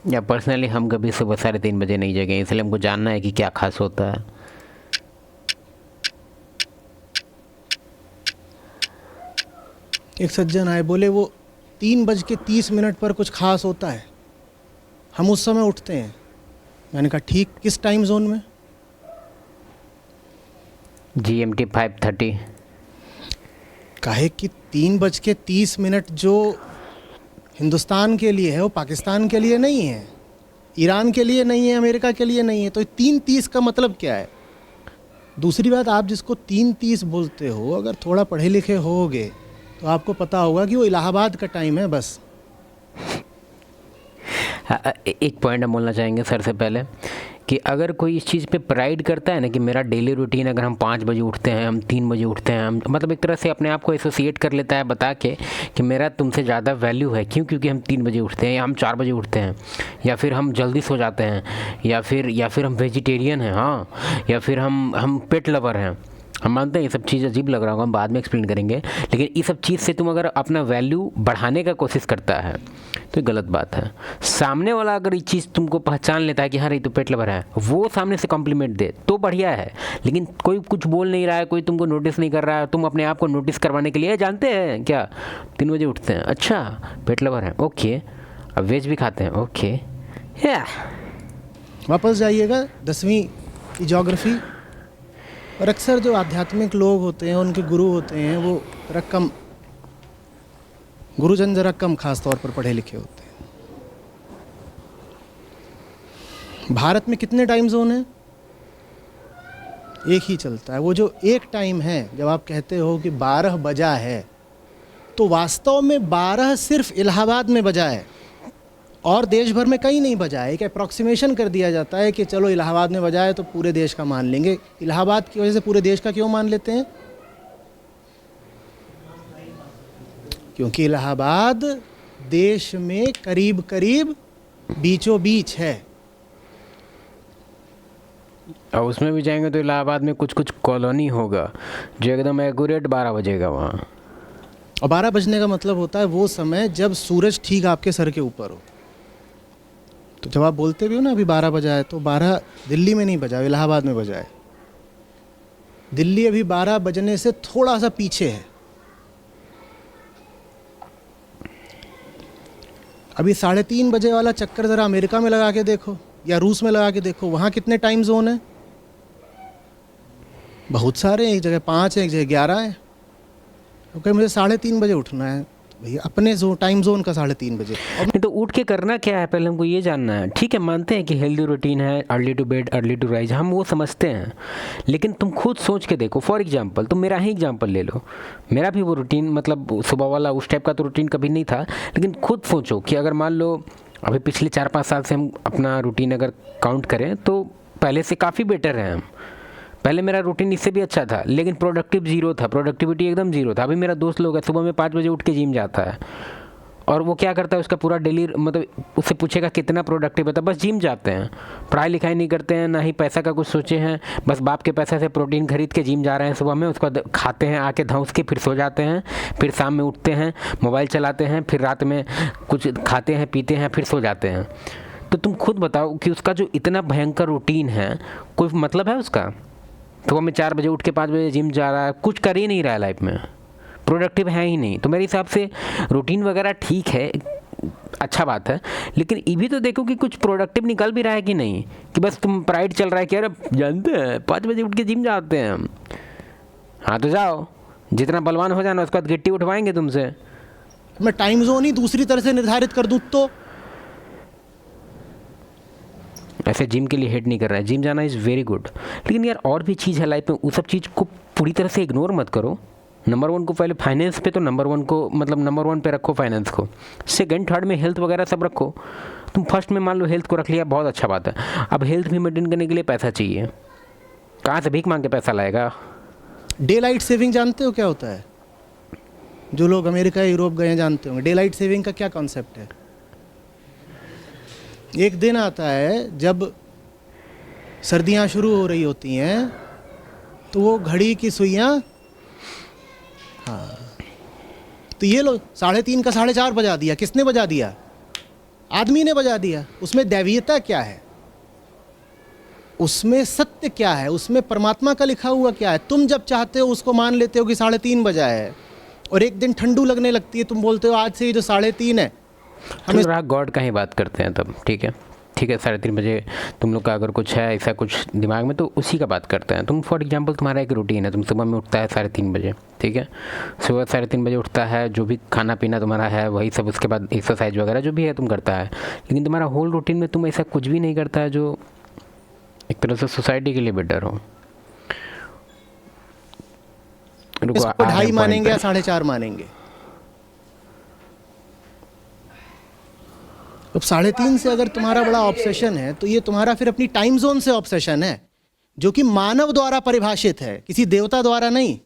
या पर्सनली हम कभी सुबह 3:30 बजे नहीं जगे, इसलिए हमको जानना है कि क्या खास होता है। एक सज्जन आए, बोले वो 3:30 पर कुछ खास होता है, हम उस समय उठते हैं। मैंने कहा ठीक, किस टाइम जोन में? GMT 5:30। काहे कि 3:30 जो हिंदुस्तान के लिए है वो पाकिस्तान के लिए नहीं है, ईरान के लिए नहीं है, अमेरिका के लिए नहीं है। तो 3:30 का मतलब क्या है? दूसरी बात, आप जिसको 3:30 बोलते हो, अगर थोड़ा पढ़े लिखे होगे तो आपको पता होगा कि वो इलाहाबाद का टाइम है बस। एक पॉइंट हम बोलना चाहेंगे सर से पहले कि अगर कोई इस चीज़ पे प्राइड करता है ना कि मेरा डेली रूटीन, अगर हम 5 बजे उठते हैं, हम 3 बजे उठते हैं, हम मतलब एक तरह से अपने आप को एसोसिएट कर लेता है बता के कि मेरा तुमसे ज़्यादा वैल्यू है। क्यों? क्योंकि हम 3 बजे उठते हैं, या हम 4 बजे उठते हैं, या फिर हम जल्दी सो जाते हैं, या फिर हम वेजिटेरियन हैं, हाँ, या फिर हम पेट लवर हैं। हम मानते हैं ये सब चीज़ अजीब लग रहा होगा, हम बाद में एक्सप्लेन करेंगे, लेकिन इस सब चीज़ से तुम अगर अपना वैल्यू बढ़ाने का कोशिश करता है तो ये गलत बात है। सामने वाला अगर ये चीज़ तुमको पहचान लेता है कि हाँ, ये तो पेट लवर है, वो सामने से कॉम्प्लीमेंट दे तो बढ़िया है। लेकिन कोई कुछ बोल नहीं रहा है, कोई तुमको नोटिस नहीं कर रहा है, तुम अपने आप को नोटिस करवाने के लिए जानते हैं क्या 3 बजे उठते हैं, अच्छा पेट लवर है, ओके, अब वेज भी खाते हैं, ओके, या वापस जाइएगा 10वीं की ज्योग्राफी। और अक्सर जो आध्यात्मिक लोग होते हैं, उनके गुरु होते हैं, वो रकम गुरुजन जरा कम खास तौर पर पढ़े लिखे होते हैं। भारत में कितने टाइम जोन हैं? एक ही चलता है। वो जो एक टाइम है, जब आप कहते हो कि 12 बजा है, तो वास्तव में 12 सिर्फ इलाहाबाद में बजा है और देश भर में कहीं नहीं बजा है। एक अप्रॉक्सीमेशन कर दिया जाता है कि चलो इलाहाबाद में बजा है तो पूरे देश का मान लेंगे। इलाहाबाद की वजह से पूरे देश का क्यों मान लेते हैं? क्योंकि इलाहाबाद देश में करीब करीब बीचों बीच है। और उसमें भी जाएंगे तो इलाहाबाद में कुछ कुछ कॉलोनी होगा जो एकदम एक्यूरेट 12 बजेगा वहाँ। और 12 बजने का मतलब होता है वो समय जब सूरज ठीक आपके सर के ऊपर हो। तो जब आप बोलते भी हो ना अभी 12 बजा है, तो 12 दिल्ली में नहीं बजा, इलाहाबाद में बजा है। दिल्ली अभी 12 बजने से थोड़ा सा पीछे है। अभी 3:30 बजे वाला चक्कर ज़रा अमेरिका में लगा के देखो या रूस में लगा के देखो, वहाँ कितने टाइम जोन है? बहुत सारे, एक जगह 5 है, एक जगह 11 है। ओके, मुझे 3:30 बजे उठना है, तो भैया अपने टाइम जोन का 3:30 बजे। और नहीं तो उठ के करना क्या है, पहले हमको ये जानना है। ठीक है, मानते हैं कि हेल्दी रूटीन है, early to bed early to rise, हम वो समझते हैं, लेकिन तुम खुद सोच के देखो। फॉर एग्जांपल तुम मेरा ही एग्जांपल ले लो। मेरा भी वो रूटीन, मतलब सुबह वाला उस टाइप का तो रूटीन कभी नहीं था, लेकिन खुद सोचो कि अगर मान लो अभी पिछले 4-5 साल से हम अपना रूटीन अगर काउंट करें तो पहले से काफ़ी बेटर है हम। पहले मेरा रूटीन इससे भी अच्छा था, लेकिन प्रोडक्टिव ज़ीरो था, प्रोडक्टिविटी एकदम ज़ीरो था। अभी मेरा दोस्त लोग है, सुबह में 5 बजे उठ के जिम जाता है, और वो क्या करता है, उसका पूरा डेली, मतलब उससे पूछेगा कितना प्रोडक्टिव है, बस जिम जाते हैं, पढ़ाई लिखाई नहीं करते हैं, ना ही पैसा का कुछ सोचे हैं, बस बाप के पैसे से प्रोटीन खरीद के जिम जा रहे हैं सुबह में, उसको खाते हैं, आके धंस के फिर सो जाते हैं, फिर शाम में उठते हैं, मोबाइल चलाते हैं, फिर रात में कुछ खाते हैं पीते हैं, फिर सो जाते हैं। तो तुम खुद बताओ कि उसका जो इतना भयंकर रूटीन है, कोई मतलब है उसका? सुबह में 4 बजे उठ के 5 बजे जिम जा रहा है, कुछ कर ही नहीं रहा है लाइफ में, प्रोडक्टिव है ही नहीं। तो मेरे हिसाब से रूटीन वगैरह ठीक है, अच्छा बात है, लेकिन ये भी तो देखो कि कुछ प्रोडक्टिव निकल भी रहा है कि नहीं, कि बस तुम प्राइड चल रहा है कि अरे जानते हैं 5 बजे उठ के जिम जाते हैं हम। हाँ तो जाओ, जितना बलवान हो जाना उसके बाद गिट्टी उठवाएंगे तुमसे। मैं टाइम जोन ही दूसरी तरह से निर्धारित कर दूँ तो? ऐसे जिम के लिए हेट नहीं कर रहा है, जिम जाना इज़ वेरी गुड, लेकिन यार और भी चीज़ है लाइफ में, उस सब चीज़ को पूरी तरह से इग्नोर मत करो। नंबर 1 को पहले फाइनेंस पे, तो नंबर 1 को मतलब नंबर 1 पे रखो फाइनेंस को, सेकंड थर्ड में हेल्थ वगैरह सब रखो। तुम फर्स्ट में मान लो हेल्थ को रख लिया, बहुत अच्छा बात है। अब हेल्थ भी मेंटेन करने के लिए पैसा चाहिए, कहाँ से भीख मांग के पैसा लाएगा? डे लाइट सेविंग जानते हो क्या होता है? जो लोग अमेरिका या यूरोप गए हैं जानते होंगे डे लाइट सेविंग का क्या कॉन्सेप्ट है। एक दिन आता है जब सर्दियां शुरू हो रही होती हैं, तो वो घड़ी की सुइयां, हाँ, तो ये लो 3:30 का 4:30 बजा दिया। किसने बजा दिया? आदमी ने बजा दिया। उसमें दैवीयता क्या है, उसमें सत्य क्या है, उसमें परमात्मा का लिखा हुआ क्या है? तुम जब चाहते हो उसको मान लेते हो कि 3:30 बजा है, और एक दिन ठंडू लगने लगती है, तुम बोलते हो आज से ये जो 3:30 है हम रहा गॉड का ही बात करते हैं तब, ठीक है 3:30 बजे तुम लोग का अगर कुछ है ऐसा कुछ दिमाग में तो उसी का बात करते हैं। तुम फॉर एग्जांपल तुम्हारा एक रूटीन है, तुम सुबह में उठता है 3:30 बजे, ठीक है, सुबह 3:30 बजे उठता है, जो भी खाना पीना तुम्हारा है वही सब, उसके बाद एक्सरसाइज वगैरह जो भी है तुम करता है, लेकिन तुम्हारा होल रूटीन में तुम ऐसा कुछ भी नहीं करता है जो एक तरह से सोसाइटी के लिए बेटर हो। इसको 2:30 मानेंगे या 4:30 मानेंगे? अब 3:30 से अगर तुम्हारा बड़ा ऑब्सेशन है तो ये तुम्हारा फिर अपनी टाइम जोन से ऑब्सेशन है, जो कि मानव द्वारा परिभाषित है, किसी देवता द्वारा नहीं।